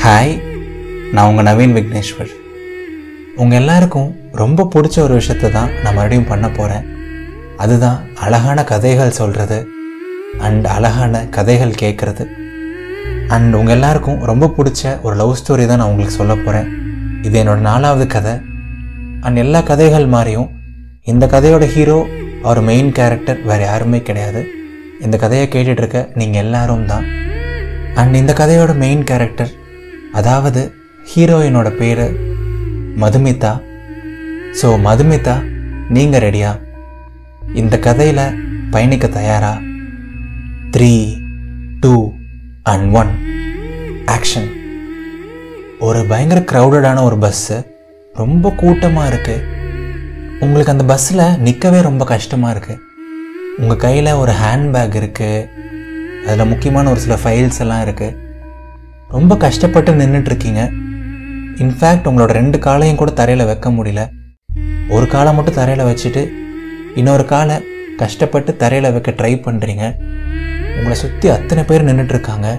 Hi, நான் உங்கள் நவீன் விக்னேஸ்வர். உங்கள் எல்லாருக்கும் ரொம்ப பிடிச்ச ஒரு விஷயத்தை தான் நான் மறுபடியும் பண்ண போகிறேன். அதுதான் அழகான கதைகள் சொல்கிறது அண்ட் அழகான கதைகள் கேட்குறது. அண்ட் உங்கள் எல்லாருக்கும் ரொம்ப பிடிச்ச ஒரு லவ் ஸ்டோரி தான் நான் உங்களுக்கு சொல்ல போகிறேன். இது என்னோடய 4வது கதை. அண்ட் எல்லா கதைகள் மாதிரியும் இந்த கதையோட ஹீரோ அவர் மெயின் கேரக்டர் வேறு யாருமே கிடையாது. இந்த கதையை கேட்டுட்ருக்க நீங்கள் எல்லாரும் தான். அண்ட் இந்த கதையோட மெயின் கேரக்டர், அதாவது ஹீரோயினோட பேர் மதுமிதா. ஸோ மதுமிதா, நீங்கள் ரெடியா? இந்த கதையில் பயணிக்க தயாரா? 3, 2 and 1 ஆக்ஷன். ஒரு பயங்கர க்ரௌடடான ஒரு பஸ்ஸு, ரொம்ப கூட்டமாக இருக்குது. உங்களுக்கு அந்த பஸ்ஸில் நிற்கவே ரொம்ப கஷ்டமாக இருக்குது. உங்கள் கையில் ஒரு ஹேண்ட்பேக் இருக்குது, அதில் முக்கியமான ஒரு சில ஃபைல்ஸ் எல்லாம் இருக்குது. ரொம்ப கஷ்டப்பட்டு நின்றுட்டுருக்கீங்க. இன்ஃபேக்ட் உங்களோட 2 காலையும் கூட தரையில் வைக்க முடியல. ஒரு காலை மட்டும் தரையில் வச்சுட்டு இன்னொரு காலை கஷ்டப்பட்டு தரையில் வைக்க ட்ரை பண்ணுறீங்க. உங்களை சுற்றி அத்தனை பேர் நின்றுட்டுருக்காங்க.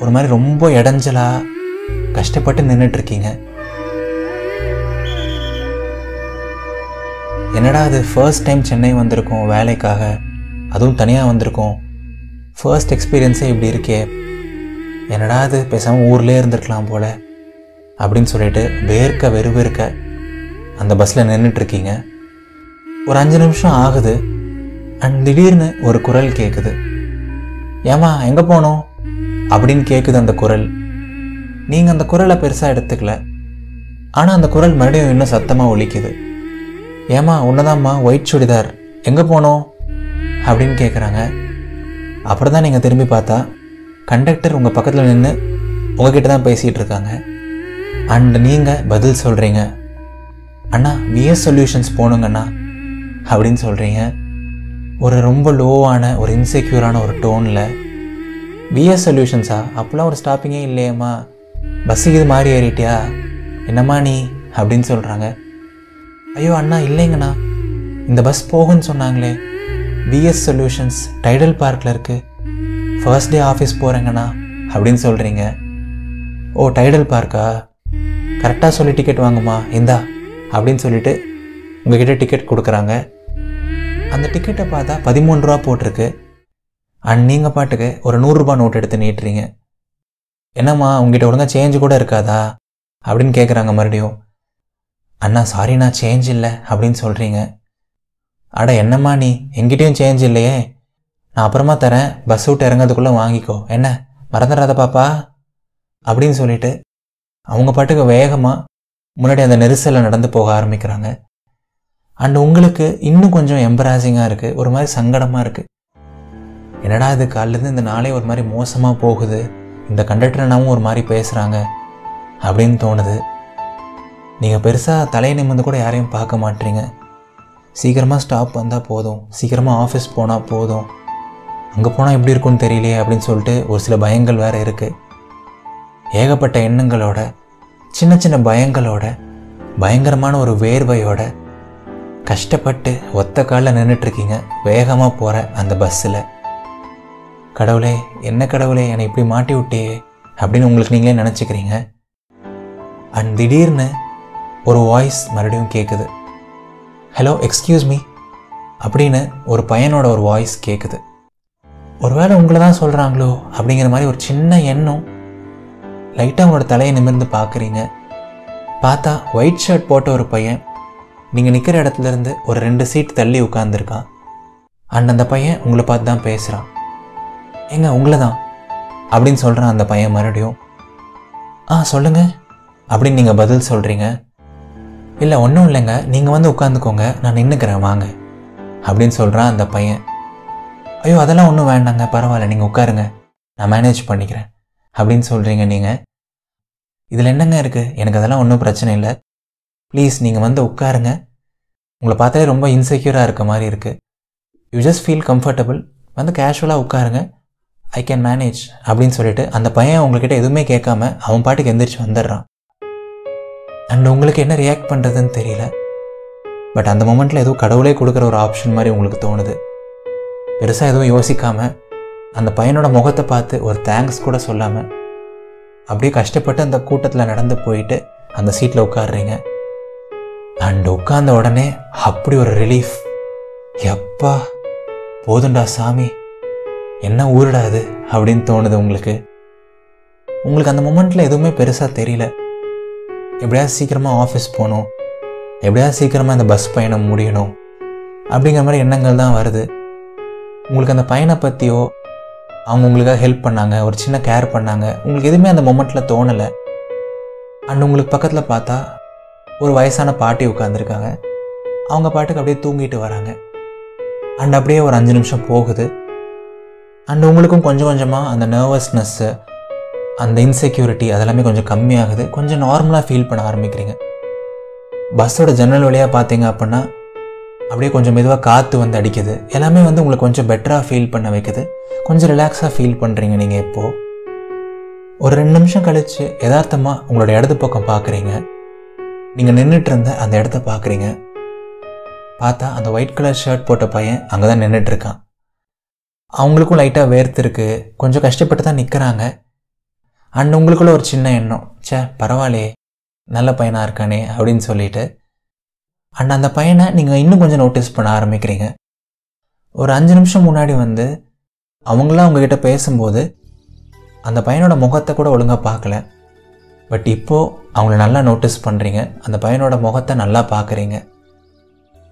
ஒரு மாதிரி ரொம்ப இடைஞ்சலாக கஷ்டப்பட்டு நின்றுட்டுருக்கீங்க. என்னடா அது, ஃபர்ஸ்ட் டைம் சென்னை வந்திருக்கோம் வேலைக்காக, அதுவும் தனியாக வந்திருக்கோம். ஃபர்ஸ்ட் எக்ஸ்பீரியன்ஸே இப்படி இருக்கே, என்னடா அது, பேசாமல் ஊர்லேயே இருந்திருக்கலாம் போல் அப்படின்னு சொல்லிட்டு வெறுக்க அந்த பஸ்ஸில் நின்றுட்டுருக்கீங்க. ஒரு 5 நிமிஷம் ஆகுது. அண்ட் திடீர்னு ஒரு குரல் கேட்குது. ஏமா எங்கே போனோம் அப்படின்னு கேட்குது அந்த குரல். நீங்கள் அந்த குரலை பெருசாக எடுத்துக்கல. ஆனால் அந்த குரல் மறுபடியும் இன்னும் சத்தமாக ஒலிக்குது. ஏமா உன்னதாம்மா, ஒயிட் சுடிதார், எங்கே போனோம் அப்படின்னு கேட்குறாங்க. அப்புறம் தான் நீங்கள் திரும்பி பார்த்தா கண்டக்டர் உங்கள் பக்கத்தில் நின்று உங்ககிட்ட தான் பேசிகிட்டு இருக்காங்க. அண்ட் நீங்கள் பதில் சொல்கிறீங்க, அண்ணா விஎஸ் சொல்யூஷன்ஸ் போகணுங்கண்ணா அப்படின்னு சொல்கிறீங்க. ஒரு ரொம்ப லோவான ஒரு இன்செக்யூரான ஒரு டோனில். விஎஸ் சொல்யூஷன்ஸா? அப்போலாம் ஒரு ஸ்டாப்பிங்கே இல்லையம்மா, பஸ்ஸுக்கு இது மாதிரி ஏறிட்டியா, என்னம்மா நீ அப்படின்னு சொல்கிறாங்க. ஐயோ அண்ணா இல்லைங்கண்ணா, இந்த பஸ் போகுன்னு சொன்னாங்களே, விஎஸ் சொல்யூஷன்ஸ் டைடல் பார்க்கில் இருக்குது, ஃபர்ஸ்ட் டே ஆஃபீஸ் போகிறேங்கண்ணா அப்படின்னு சொல்கிறீங்க. ஓ டைடல் பார்க்கா, கரெக்டாக சொல்லி டிக்கெட் வாங்குமா, இந்தா அப்படின்னு சொல்லிட்டு உங்ககிட்ட டிக்கெட் கொடுக்குறாங்க. அந்த டிக்கெட்டை பார்த்தா 13 ரூபா போட்டிருக்கு. அண்ட் நீங்கள் பாட்டுக்கு ஒரு 100 ரூபா நோட் எடுத்து நீட்டுறீங்க. என்னம்மா உங்ககிட்ட ஒழுங்காக சேஞ்சு கூட இருக்காதா அப்படின்னு கேட்குறாங்க மறுபடியும். அண்ணா சாரிண்ணா, சேஞ்ச் இல்லை அப்படின்னு சொல்கிறீங்க. அட என்னம்மா நீ, எங்கிட்டையும் சேஞ்ச் இல்லையே, நான் அப்புறமா தரேன், பஸ் விட்டு இறங்கிறதுக்குள்ளே வாங்கிக்கோ, என்ன மறந்துடாத பாப்பா அப்படின்னு சொல்லிட்டு அவங்க பாட்டுக்கு வேகமாக முன்னாடி அந்த நெரிசலில் நடந்து போக ஆரம்பிக்கிறாங்க. அண்ட் உங்களுக்கு இன்னும் கொஞ்சம் எம்பராசிங்காக இருக்குது, ஒரு மாதிரி சங்கடமாக இருக்குது. என்னடா இது, காலிலேருந்து இந்த நாளே ஒரு மாதிரி மோசமாக போகுது, இந்த கண்டக்டர்னாவும் ஒரு மாதிரி பேசுகிறாங்க அப்படின்னு தோணுது. நீங்கள் பெருசாக தலையை நிமிர்ந்து கூட யாரையும் பார்க்க மாட்டீங்க. சீக்கிரமாக ஸ்டாப் வந்தால் போதும், சீக்கிரமாக ஆஃபீஸ் போனால் போதும், அங்கே போனால் எப்படி இருக்குன்னு தெரியலையே அப்படின்னு சொல்லிட்டு ஒரு சில பயங்கள் வேறு இருக்குது. ஏகப்பட்ட எண்ணங்களோட, சின்ன சின்ன பயங்களோட, பயங்கரமான ஒரு வேர்வையோட கஷ்டப்பட்டு ஒத்த காலில் நின்றுட்டுருக்கீங்க வேகமாக போகிற அந்த பஸ்ஸில். கடவுளே, என்ன கடவுளே, என்னை இப்படி மாட்டி விட்டியே அப்படின்னு உங்களுக்கு நீங்களே நினச்சிக்கிறீங்க. அண்ட் திடீர்னு ஒரு வாய்ஸ் மறுபடியும் கேட்குது. ஹலோ எக்ஸ்கியூஸ் மீ அப்படின்னு ஒரு பையனோட ஒரு வாய்ஸ் கேட்குது. ஒருவேளை உங்களை தான் சொல்கிறாங்களோ அப்படிங்கிற மாதிரி ஒரு சின்ன எண்ணம். லைட்டாக உங்களோட தலையை நிமிர்ந்து பார்க்குறீங்க. பார்த்தா ஒயிட் ஷர்ட் போட்ட ஒரு பையன் நீங்கள் நிற்கிற இடத்துலேருந்து ஒரு 2 சீட் தள்ளி உட்காந்துருக்கான். அண்ட் அந்த பையன் உங்களை பார்த்து தான் பேசுகிறான். ஏங்க உங்களை தான் அப்படின்னு சொல்கிறான் அந்த பையன் மறுபடியும். சொல்லுங்கள் அப்படின்னு நீங்கள் பதில் சொல்கிறீங்க. இல்லை ஒன்றும் இல்லைங்க, நீங்கள் வந்து உட்காந்துக்கோங்க, நான் நின்றுக்கிறேன் வாங்க அப்படின்னு சொல்கிறான் அந்த பையன். ஐயோ அதெல்லாம் ஒன்றும் வேண்டாங்க, பரவாயில்ல, நீங்கள் உட்காருங்க, நான் மேனேஜ் பண்ணிக்கிறேன் அப்படின்னு சொல்கிறீங்க. நீங்கள் இதில் என்னங்க இருக்குது, எனக்கு அதெல்லாம் ஒன்றும் பிரச்சனை இல்லை, ப்ளீஸ் நீங்கள் வந்து உட்காருங்க, உங்களை பார்த்தாலே ரொம்ப இன்செக்யூராக இருக்க மாதிரி இருக்குது, யூ ஜஸ்ட் ஃபீல் கம்ஃபர்டபுள், வந்து கேஷுவலாக உட்காருங்க, ஐ கேன் மேனேஜ் அப்படின்னு சொல்லிட்டு அந்த பையன் உங்கள்கிட்ட எதுவுமே கேட்காம அவன் பாட்டுக்கு எந்திரிச்சு வந்துடுறான். அண்ட் உங்களுக்கு என்ன ரியாக்ட் பண்ணுறதுன்னு தெரியல. பட் அந்த மொமெண்ட்டில் ஏதோ கடவுளே கொடுக்குற ஒரு ஆப்ஷன் மாதிரி உங்களுக்கு தோணுது. பெருசாக எதுவும் யோசிக்காமல் அந்த பையனோட முகத்தை பார்த்து ஒரு தேங்க்ஸ் கூட சொல்லாமல் அப்படியே கஷ்டப்பட்டு அந்த கூட்டத்தில் நடந்து போயிட்டு அந்த சீட்டில் உட்காடுறீங்க. அண்ட் உட்கார்ந்த உடனே அப்படி ஒரு ரிலீஃப், எப்பா போதுண்டா சாமி, என்ன ஊருடா அது அப்படின்னு தோணுது உங்களுக்கு. அந்த மொமெண்ட்டில் எதுவுமே பெருசாக தெரியல. எப்படியாவது சீக்கிரமாக ஆஃபீஸ் போகணும், எப்படியாவது சீக்கிரமாக இந்த பஸ் பயணம் முடியணும் அப்படிங்கிற மாதிரி எண்ணங்கள் தான் வருது. உங்களுக்கு அந்த பையனை பற்றியோ அவங்க உங்களுக்காக ஹெல்ப் பண்ணாங்க, ஒரு சின்ன கேர் பண்ணாங்க, உங்களுக்கு எதுவுமே அந்த மொமெண்ட்டில் தோணலை. அண்ட் உங்களுக்கு பக்கத்தில் பார்த்தா ஒரு வயசான பாட்டி உட்காந்துருக்காங்க. அவங்க பாட்டுக்கு அப்படியே தூங்கிட்டு வராங்க. அண்ட் அப்படியே ஒரு 5 நிமிஷம் போகுது. அண்ட் உங்களுக்கும் கொஞ்சம் கொஞ்சமாக அந்த நர்வஸ்னஸ்ஸு, அந்த இன்செக்யூரிட்டி அதெல்லாமே கொஞ்சம் கம்மியாகுது. கொஞ்சம் நார்மலாக ஃபீல் பண்ண ஆரம்பிக்கிறீங்க. பஸ்ஸோட ஜன்னல் வழியாக பார்த்தீங்க அப்படின்னா அப்படியே கொஞ்சம் மெதுவாக காற்று வந்து அடிக்குது. எல்லாமே வந்து உங்களுக்கு கொஞ்சம் பெட்டராக ஃபீல் பண்ண வைக்குது. கொஞ்சம் ரிலாக்ஸாக ஃபீல் பண்ணுறீங்க நீங்கள். இப்போது ஒரு 2 நிமிஷம் கழித்து யதார்த்தமாக உங்களோட இடது பக்கம் பார்க்குறீங்க. நீங்கள் நின்றுட்டு இருந்த அந்த இடத்த பார்க்குறீங்க. பார்த்தா அந்த ஒயிட் கலர் ஷர்ட் போட்ட பையன் அங்கே தான் நின்றுட்டுருக்கான். அவங்களுக்கும் லைட்டாக வேர்த்துருக்கு, கொஞ்சம் கஷ்டப்பட்டு தான் நிற்கிறாங்க. அண்ட் உங்களுக்குள்ள ஒரு சின்ன எண்ணம், பரவாயில்லையே நல்ல பையனாக இருக்கானே அப்படின்னு சொல்லிட்டு. அண்ட் அந்த பையனை நீங்கள் இன்னும் கொஞ்சம் நோட்டீஸ் பண்ண ஆரம்பிக்கிறீங்க. ஒரு 5 நிமிஷம் முன்னாடி வந்து அவங்களாம் உங்ககிட்ட பேசும்போது அந்த பையனோட முகத்தை கூட ஒழுங்காக பார்க்கல. பட் இப்போது அவங்கள நல்லா நோட்டீஸ் பண்ணுறீங்க. அந்த பையனோட முகத்தை நல்லா பார்க்குறீங்க.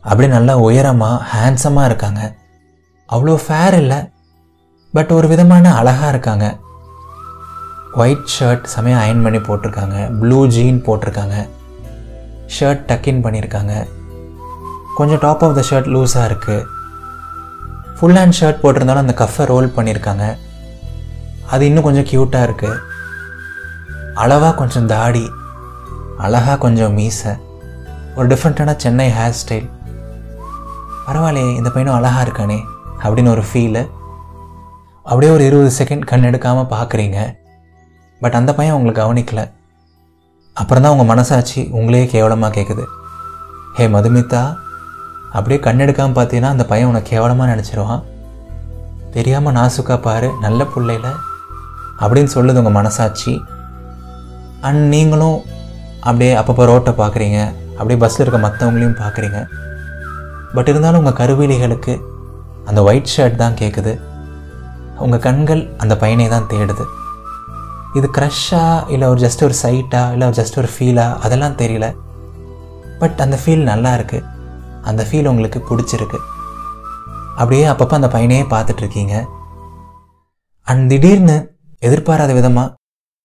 அப்படி நல்லா உயரமாக ஹேண்ட்ஸமாக இருக்காங்க. அவ்வளோ ஃபேர் இல்லை, பட் ஒரு விதமான அழகாக இருக்காங்க. ஒயிட் ஷர்ட் செமையாக அயன் பண்ணி போட்டிருக்காங்க, ப்ளூ ஜீன் போட்டிருக்காங்க, ஷர்ட் டக்கின் பண்ணியிருக்காங்க, கொஞ்சம் டாப் ஆஃப் த ஷர்ட் லூஸாக இருக்குது. ஃபுல் ஹேண்ட் ஷர்ட் போட்டிருந்தாலும் அந்த கஃபை ரோல் பண்ணியிருக்காங்க. அது இன்னும் கொஞ்சம் க்யூட்டாக இருக்குது. அளவாக கொஞ்சம் தாடி, அழகாக கொஞ்சம் மீசை, ஒரு டிஃப்ரெண்ட்டான சென்னை ஹேர் ஸ்டைல். பரவாயில்லையே இந்த பையனும் அழகாக இருக்கானே அப்படின்னு ஒரு ஃபீலு. அப்படியே ஒரு 20 செகண்ட் கண் எடுக்காமல் பார்க்குறீங்க. பட் அந்த பையன் உங்களுக்கு கவனிக்கலை. அப்புறம் தான் உங்கள் மனசாட்சி உங்களையே கேவலமாக கேட்குது. ஹே மதுமிதா, அப்படியே கண் எடுக்காமல் பார்த்தீங்கன்னா அந்த பையன் உனக்கு கேவலமாக நினச்சிருவான். தெரியாமல் நாசுக்கா பாரு நல்ல பிள்ளையில அப்படின்னு சொல்லுது உங்கள் மனசாட்சி. அண்ட் நீங்களும் அப்படியே அப்பப்போ ரோட்டை பார்க்குறீங்க, அப்படியே பஸ்ஸில் இருக்க மற்றவங்களையும் பார்க்குறீங்க. பட் இருந்தாலும் உங்கள் கருவிலிகளுக்கு அந்த ஒயிட் ஷர்ட் தான் கேட்குது. உங்கள் கண்கள் அந்த பையனை தான் தேடுது. இது க்ரஷ்ஷா இல்லை ஒரு ஜஸ்ட் ஒரு சைட்டா இல்லை ஜஸ்ட் ஒரு ஃபீலா அதெல்லாம் தெரியல. பட் அந்த ஃபீல் நல்லா இருக்குது. அந்த ஃபீல் உங்களுக்கு பிடிச்சிருக்கு. அப்படியே அப்பப்போ அந்த பையனையே பார்த்துட்ருக்கீங்க. அண்ட் திடீர்னு எதிர்பாராத விதமாக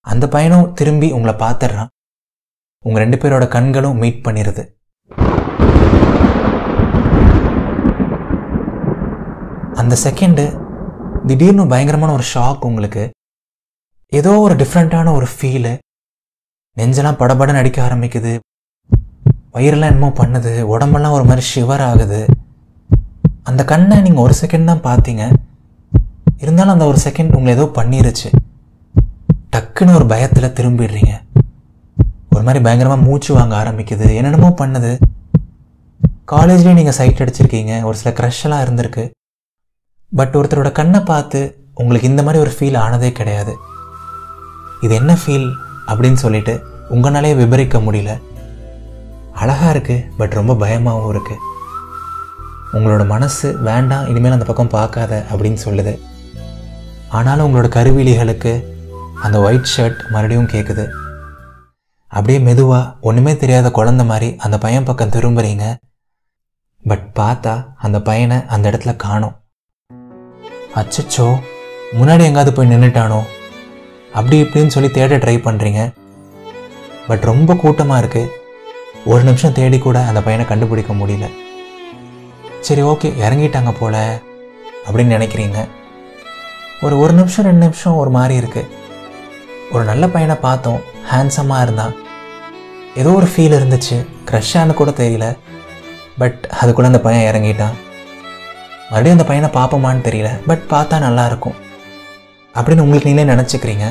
அந்த பையனும் திரும்பி உங்களை பார்த்துடுறான். உங்கள் 2 பேரோட கண்களும் மீட் பண்ணிடுது. அந்த செகண்டு திடீர்னு பயங்கரமான ஒரு ஷாக் உங்களுக்கு. ஏதோ ஒரு டிஃப்ரெண்ட்டான ஒரு ஃபீலு. நெஞ்செல்லாம் படபடன்னு அடிக்க ஆரம்பிக்குது, வயிறெல்லாம் என்னமோ பண்ணுது, உடம்பெல்லாம் ஒரு மாதிரி ஷிவர் ஆகுது. அந்த கண்ணை நீங்கள் ஒரு செகண்ட் தான் பார்த்தீங்க. இருந்தாலும் அந்த ஒரு செகண்ட் உங்களை ஏதோ பண்ணிருச்சு. டக்குன்னு ஒரு பயத்தில் திரும்பிடுறீங்க. ஒரு மாதிரி பயங்கரமாக மூச்சு வாங்க ஆரம்பிக்குது, என்னென்னமோ பண்ணுது. காலேஜ்லேயும் நீங்கள் சைட் அடிச்சிருக்கீங்க, ஒரு சில க்ரஷ்ஷெல்லாம் இருந்திருக்கு. பட் ஒருத்தரோட கண்ணை பார்த்து உங்களுக்கு இந்த மாதிரி ஒரு ஃபீல் ஆனதே கிடையாது. இது என்ன ஃபீல் அப்படின்னு சொல்லிட்டு உங்களாலே விபரிக்க முடியல. அழகாக இருக்குது, பட் ரொம்ப பயமாகவும் இருக்குது. உங்களோட மனசு வேண்டாம் இனிமேல் அந்த பக்கம் பார்க்காத அப்படின்னு சொல்லுது. ஆனாலும் உங்களோட கருவிலிகளுக்கு அந்த ஒயிட் ஷர்ட் மறுபடியும் கேட்குது. அப்படியே மெதுவாக ஒன்றுமே தெரியாத குழந்த மாதிரி அந்த பையன் பக்கம் திரும்புறீங்க. பட் பார்த்தா அந்த பையனை அந்த இடத்துல காணோம். அச்சச்சோ, முன்னாடி எங்காவது போய் நின்றுட்டானோ அப்படி இப்படின்னு சொல்லி தேட ட்ரை பண்ணுறீங்க. பட் ரொம்ப கூட்டமாக இருக்குது. ஒரு நிமிஷம் தேடி கூட அந்த பையனை கண்டுபிடிக்க முடியல. சரி ஓகே இறங்கிட்டாங்க போல அப்படின்னு நினைக்கிறீங்க. ஒரு நிமிஷம் 2 நிமிஷம் ஒரு மாதிரி இருக்குது. ஒரு நல்ல பையனை பார்த்தோம், ஹேண்ட்ஸமாக இருந்தான், ஏதோ ஒரு ஃபீல் இருந்துச்சு, க்ரஷ்ஷானு கூட தெரியல. பட் அதுக்குள்ளே அந்த பையன் இறங்கிட்டான். மறுபடியும் அந்த பையனை பார்ப்போமான்னு தெரியல, பட் பார்த்தா நல்லாயிருக்கும் அப்படின்னு உங்களுக்கு நீங்களே நினச்சிக்கிறீங்க.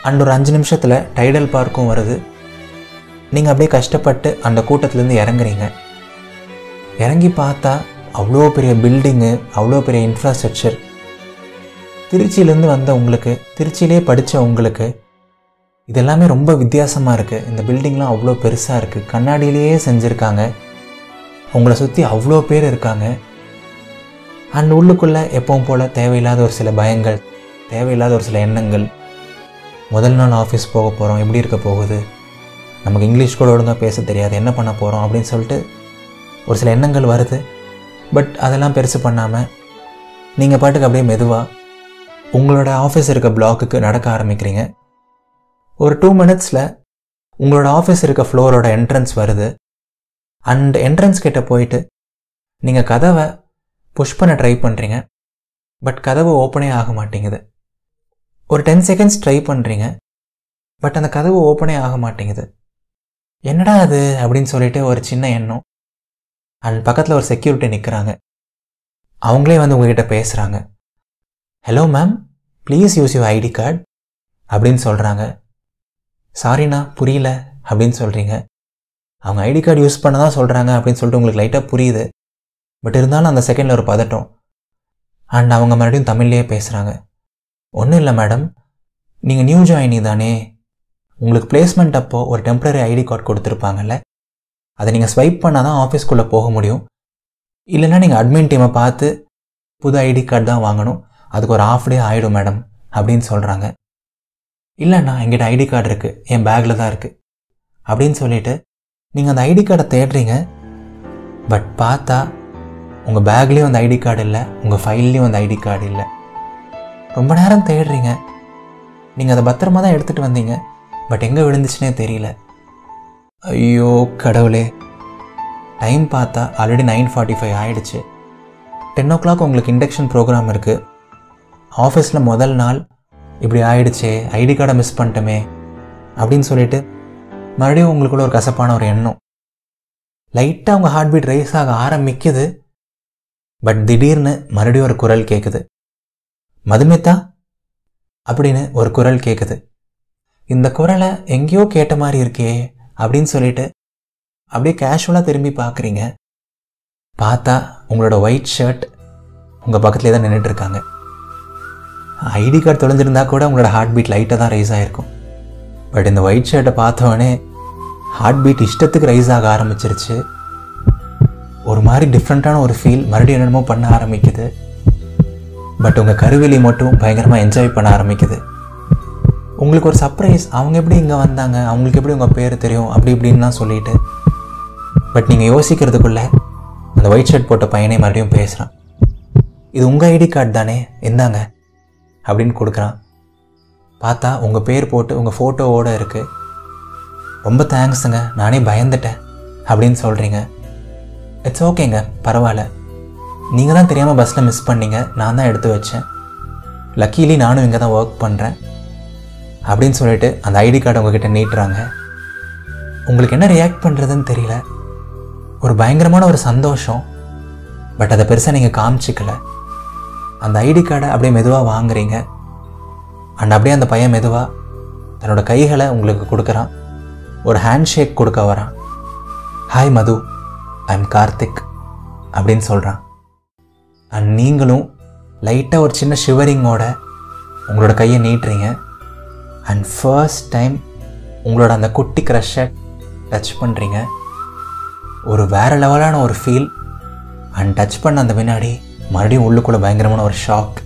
அண்ட் ஒரு 5 நிமிஷத்தில் டைடல் பார்க்கும் வருது. நீங்கள் அப்படியே கஷ்டப்பட்டு அந்த கூட்டத்துலேருந்து இறங்குறீங்க. இறங்கி பார்த்தா அவ்வளோ பெரிய பில்டிங்கு, அவ்வளோ பெரிய இன்ஃப்ராஸ்ட்ரக்சர். திருச்சியிலேருந்து வந்த உங்களுக்கு, திருச்சியிலே படித்த உங்களுக்கு இது எல்லாமே ரொம்ப வித்தியாசமாக இருக்குது. இந்த பில்டிங்லாம் அவ்வளோ பெருசாக இருக்குது, கண்ணாடியிலேயே செஞ்சுருக்காங்க. உங்களை சுற்றி அவ்வளோ பேர் இருக்காங்க. அண்ட் உள்ளுக்குள்ளே எப்பவும் போல் தேவையில்லாத ஒரு சில பயங்கள், தேவையில்லாத ஒரு சில எண்ணங்கள். முதல் நாள் ஆஃபீஸ் போக போகிறோம், எப்படி இருக்க போகுது, நமக்கு இங்கிலீஷ் கூட ஒழுங்காக பேச தெரியாது, என்ன பண்ண போகிறோம் அப்படின்னு சொல்லிட்டு ஒரு சில எண்ணங்கள் வருது. பட் அதெல்லாம் பெருசு பண்ணாமல் நீங்கள் பாட்டுக்கு அப்படியே மெதுவாக உங்களோட ஆஃபீஸ் இருக்க பிளாக்குக்கு நடக்க ஆரம்பிக்கிறீங்க. ஒரு 2 மினிட்ஸில் உங்களோட ஆஃபீஸ் இருக்க ஃப்ளோரோட என்ட்ரன்ஸ் வருது. அண்ட் என்ட்ரன்ஸ் கிட்ட போயிட்டு நீங்கள் கதவை புஷ் பண்ண ட்ரை பண்ணுறீங்க. பட் கதவு ஓப்பனே ஆக மாட்டேங்குது. ஒரு 10 செகண்ட்ஸ் ட்ரை பண்ணுறீங்க. பட் அந்த கதவு ஓப்பனே ஆக மாட்டேங்குது. என்னடா அது அப்படின்னு சொல்லிட்டு ஒரு சின்ன எண்ணம். அண்ட் பக்கத்தில் ஒரு செக்யூரிட்டி நிற்கிறாங்க. அவங்களே வந்து உங்ககிட்ட பேசுகிறாங்க. Hello ma'am, please use your ID card அப்படின்னு சொல்கிறாங்க. சாரிண்ணா புரியல அப்படின்னு சொல்கிறீங்க. அவங்க ஐடி கார்டு யூஸ் பண்ண தான் சொல்கிறாங்க அப்படின்னு சொல்லிட்டு உங்களுக்கு லைட்டாக புரியுது. பட் இருந்தாலும் அந்த செகண்டில் ஒரு பதட்டம். அண்ட் அவங்க மறுபடியும் தமிழ்லேயே பேசுகிறாங்க. ஒன்றும் இல்லை மேடம், நீங்கள் நியூ ஜாயினி தானே, உங்களுக்கு பிளேஸ்மெண்ட் அப்போது ஒரு டெம்பரரி ஐடி கார்டு கொடுத்துருப்பாங்கல்ல, அதை நீங்கள் ஸ்வைப் பண்ணால் தான் ஆஃபீஸ்க்குள்ளே போக முடியும். இல்லைன்னா நீங்கள் அட்மின் டீமை பார்த்து புது ஐடி கார்டு தான் வாங்கணும், அதுக்கு ஒரு ½ டே ஆகிடும் மேடம் அப்படின்னு சொல்கிறாங்க. இல்லைண்ணா என்கிட்ட ஐடி கார்டு இருக்குது, என் பேக்கில் தான் இருக்குது அப்படின்னு சொல்லிவிட்டு நீங்கள் அந்த ஐடி கார்டை தேடுறீங்க. பட் பார்த்தா உங்கள் பேக்லேயும் அந்த ஐடி கார்டு இல்லை, உங்கள் ஃபைல்லையும் அந்த ஐடி கார்டு இல்லை. ரொம்ப நேரம் தேடுறீங்க. நீங்கள் அதை பத்திரமா தான் எடுத்துகிட்டு வந்தீங்க. பட் எங்கே விழுந்துச்சுனே தெரியல. ஐயோ கடவுளே. டைம் பார்த்தா ஆல்ரெடி 9:45 ஆகிடுச்சு. 10 o'clock உங்களுக்கு இண்டக்ஷன் ப்ரோக்ராம் இருக்குது. ஆஃபீஸில் முதல் நாள் இப்படி ஆயிடுச்சே, ஐடி கார்டை மிஸ் பண்ணிட்டோமே அப்படின்னு சொல்லிட்டு மறுபடியும் உங்களுக்குள்ள ஒரு கசப்பான ஒரு எண்ணம். லைட்டாக உங்கள் ஹார்ட் பீட் ரைஸ் ஆக ஆரம்பிக்குது. பட் திடீர்னு மறுபடியும் ஒரு குரல் கேட்குது. மதுமிதா அப்படின்னு ஒரு குரல் கேட்குது. இந்த குரலை எங்கேயோ கேட்ட மாதிரி இருக்கே அப்படின்னு சொல்லிட்டு அப்படியே கேஷுவலாக திரும்பி பார்க்குறீங்க. பார்த்தா உங்களோட ஒயிட் ஷர்ட் உங்கள் பக்கத்துலேயே தான் நின்றுட்டு இருக்காங்க. ஐடி கார்டு தொலைஞ்சிருந்தா கூட உங்களோட ஹார்ட் பீட் லைட்டாக தான் ரைஸ் ஆகிருக்கும். பட் இந்த ஒயிட் ஷர்ட்டை பார்த்தோடனே ஹார்ட் பீட் இஷ்டத்துக்கு ரைஸ் ஆக ஆரம்பிச்சிருச்சு. ஒரு மாதிரி டிஃப்ரெண்ட்டான ஒரு ஃபீல், மறுபடியும் என்னென்னமோ பண்ண ஆரம்பிக்குது. பட் உங்கள் கருவிலி மட்டும் பயங்கரமாக என்ஜாய் பண்ண ஆரம்பிக்குது. உங்களுக்கு ஒரு சர்ப்ரைஸ், அவங்க எப்படி இங்கே வந்தாங்க, அவங்களுக்கு எப்படி உங்கள் பேர் தெரியும் அப்படி இப்படின்லாம் சொல்லிட்டு. பட் நீங்கள் யோசிக்கிறதுக்குள்ளே அந்த ஒயிட் ஷர்ட் போட்ட பையனே மறுபடியும் பேசுகிறான். இது உங்கள் ஐடி கார்டு தானே, இந்தாங்க அப்படின்னு கொடுக்குறான். பார்த்தா உங்கள் பேர் போட்டு உங்கள் ஃபோட்டோவோடு இருக்குது. ரொம்ப தேங்க்ஸுங்க, நானே பயந்துட்டேன் அப்படின்னு சொல்கிறீங்க. இட்ஸ் ஓகேங்க, பரவாயில்ல, நீங்கள் தான் தெரியாமல் பஸ்ஸில் மிஸ் பண்ணீங்க, நான் தான் எடுத்து வச்சேன். லக்கீலி நானும் இங்கே தான் ஒர்க் பண்ணுறேன் அப்படின்னு சொல்லிட்டு அந்த ஐடி கார்டு உங்ககிட்ட நீட்டுறாங்க. உங்களுக்கு என்ன ரியாக்ட் பண்ணுறதுன்னு தெரியல. ஒரு பயங்கரமான ஒரு சந்தோஷம். பட் அதை பெருசாக நீங்கள் காமிச்சிக்கல. அந்த ஐடி கார்டை அப்படியே மெதுவாக வாங்குறீங்க. அண்ட் அப்படியே அந்த பையன் மெதுவாக தன்னோட கைகளை உங்களுக்கு கொடுக்குறான். ஒரு ஹேண்ட் ஷேக் கொடுக்க வரான். Hi Madhu, I am Karthik அப்படின்னு சொல்கிறான். அண்ட் நீங்களும் லைட்டாக ஒரு சின்ன ஷிவரிங்கோட உங்களோட கையை நீட்டுறீங்க. அண்ட் ஃபர்ஸ்ட் டைம் உங்களோட அந்த குட்டி க்ரஷ்ஷை டச் பண்ணுறீங்க. ஒரு வேறு லெவலான ஒரு ஃபீல். அண்ட் டச் பண்ண அந்த வினாடி மறுபடியும் உள்ளுக்குள்ளே பயங்கரமான ஒரு ஷாக்.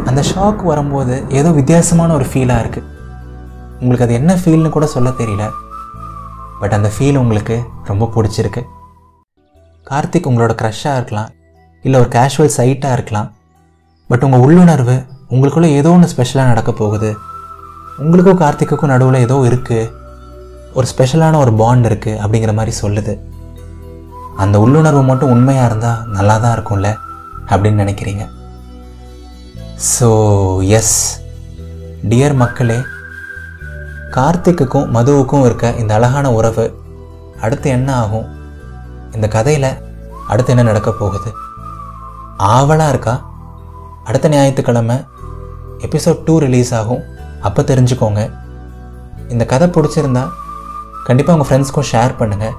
அந்த ஷாக் வரும்போது ஏதோ வித்தியாசமான ஒரு ஃபீலாக இருக்குது. உங்களுக்கு அது என்ன ஃபீல்னு கூட சொல்ல தெரியல. பட் அந்த ஃபீல் உங்களுக்கு ரொம்ப பிடிச்சிருக்கு. கார்த்திக் உங்களோட க்ரஷ்ஷாக இருக்கலாம், இல்லை ஒரு கேஷுவல் சைட்டாக இருக்கலாம். பட் உங்கள் உள்ளுணர்வு உங்களுக்குள்ளே ஏதோ ஒன்று ஸ்பெஷலாக நடக்க போகுது. உங்களுக்கும் கார்த்திக்குக்கும் நடுவில் ஏதோ இருக்குது, ஒரு ஸ்பெஷலான ஒரு பாண்ட் இருக்குது அப்படிங்கிற மாதிரி சொல்லுது. அந்த உள்ளுணர்வு மட்டும் உண்மையாக இருந்தால் நல்லா தான் இருக்கும்ல அப்படின்னு நினைக்கிறீங்க. ஸோ எஸ் டியர் மக்களே, கார்த்திக்குக்கும் மதுவுக்கும் இருக்க இந்த அழகான உறவு அடுத்து என்ன ஆகும், இந்த கதையில் அடுத்து என்ன நடக்க போகுது ஆவலாக இருக்கா? அடுத்த ஞாயிற்றுக்கிழமை எபிசோட் 2 ரிலீஸ் ஆகும். அப்போ தெரிஞ்சுக்கோங்க. இந்த கதை பிடிச்சிருந்தா கண்டிப்பாக உங்கள் ஃப்ரெண்ட்ஸ்க்கும் ஷேர் பண்ணுங்கள்.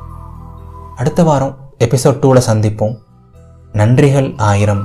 அடுத்த வாரம் எபிசோட் 2ல் சந்திப்போம். நன்றிகள் 1000.